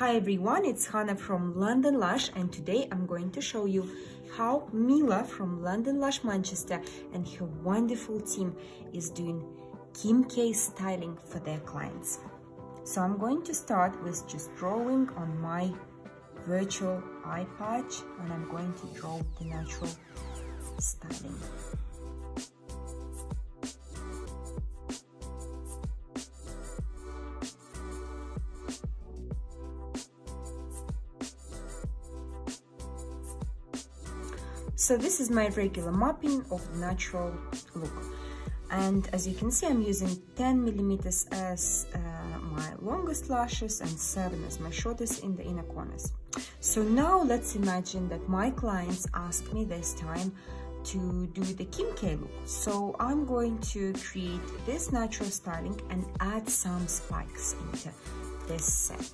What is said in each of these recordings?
Hi everyone, it's Hanna from London Lash, and today I'm going to show you how Mila from London Lash Manchester and her wonderful team is doing K styling for their clients. So I'm going to start with just drawing on my virtual eye patch, and I'm going to draw the natural styling. So this is my regular mapping of the natural look, and as you can see, I'm using 10 millimeters as my longest lashes and 7 as my shortest in the inner corners. So now let's imagine that my clients ask me this time to do the K look. So I'm going to create this natural styling and add some spikes into this set.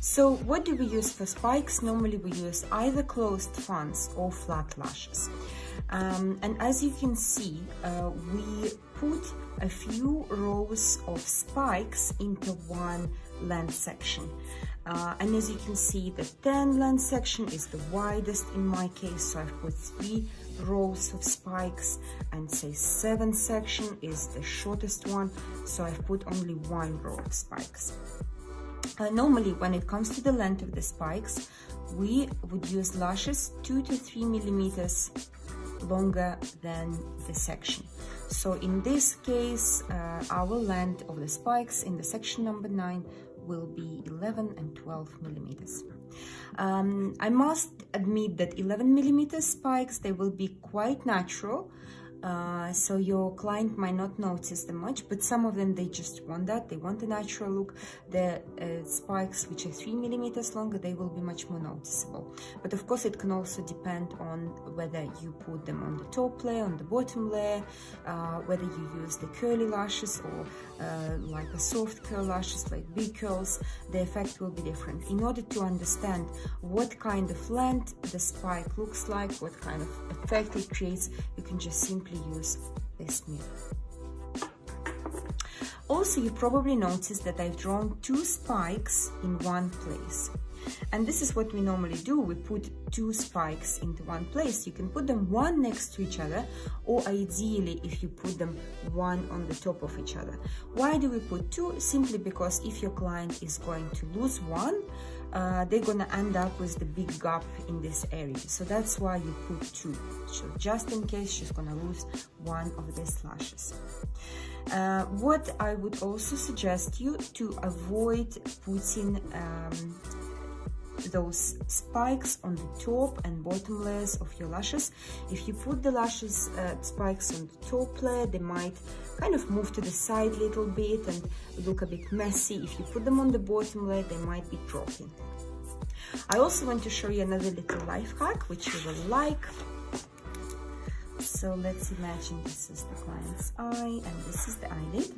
So what do we use for spikes? Normally we use either closed fronts or flat lashes. And as you can see, we put a few rows of spikes into one length section. And as you can see, the 10 length section is the widest in my case, so I've put 3 rows of spikes, and say 7 section is the shortest one, so I've put only 1 row of spikes. Normally, when it comes to the length of the spikes, we would use lashes 2 to 3 millimeters longer than the section. So in this case, our length of the spikes in the section number 9 will be 11 and 12 millimeters. I must admit that 11 millimeter spikes, they will be quite natural. So your client might not notice them much, but some of them, they just want that, they want a natural look. The spikes which are 3 millimeters longer, they will be much more noticeable. But of course it can also depend on whether you put them on the top layer, on the bottom layer, whether you use the curly lashes or like a soft curl lashes, like big curls. The effect will be different. In order to understand what kind of length the spike looks like, what kind of effect it creates, you can just simply use this mirror. Also, you probably noticed that I've drawn 2 spikes in one place, and this is what we normally do. We put 2 spikes into one place. You can put them one next to each other, or ideally if you put them one on the top of each other. Why do we put 2? Simply because if your client is going to lose one, they're gonna end up with the big gap in this area. So that's why you put 2, so just in case she's gonna lose one of these lashes. What I would also suggest you to avoid putting those spikes on the top and bottom layers of your lashes. If you put the lashes spikes on the top layer, they might kind of move to the side a little bit and look a bit messy. If you put them on the bottom layer, they might be dropping. I also want to show you another little life hack which you will like. So let's imagine this is the client's eye and this is the eyelid,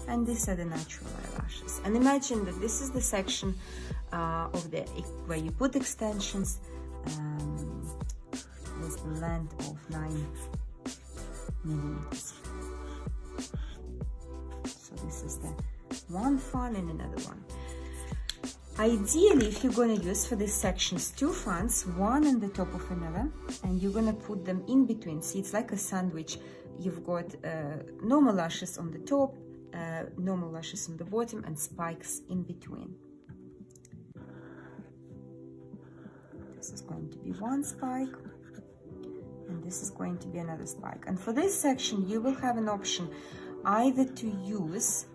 and these are the natural eyelashes. And imagine that this is the section of the where you put extensions with the length of 9 millimeters. So this is the one front and another one. Ideally, if you're going to use for these sections 2 fronts, one on the top of another, and you're going to put them in between. See, it's like a sandwich. You've got normal lashes on the top, normal lashes on the bottom, and spikes in between. This is going to be one spike, and this is going to be another spike. And for this section, you will have an option either to use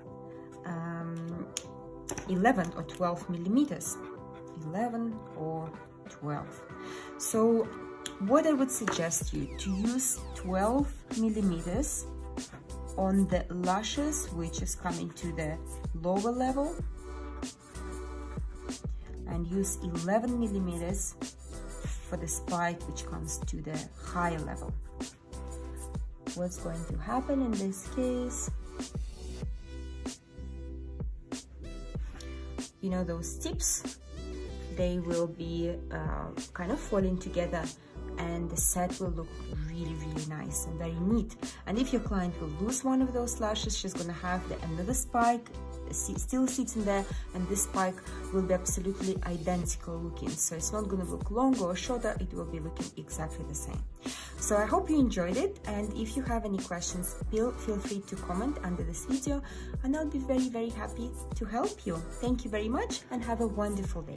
11 or 12 millimeters, 11 or 12. So what I would suggest you to use 12 millimeters on the lashes which is coming to the lower level, and use 11 millimeters for the spike which comes to the higher level. what's going to happen in this case, you know, those tips, they will be kind of falling together, and the set will look really, really nice and very neat. And if your client will lose one of those lashes, she's gonna have another spike still sitting there, and this spike will be absolutely identical looking. So it's not gonna look longer or shorter, it will be looking exactly the same. So I hope you enjoyed it, and if you have any questions, feel free to comment under this video, and I'll be very, very happy to help you. Thank you very much and have a wonderful day.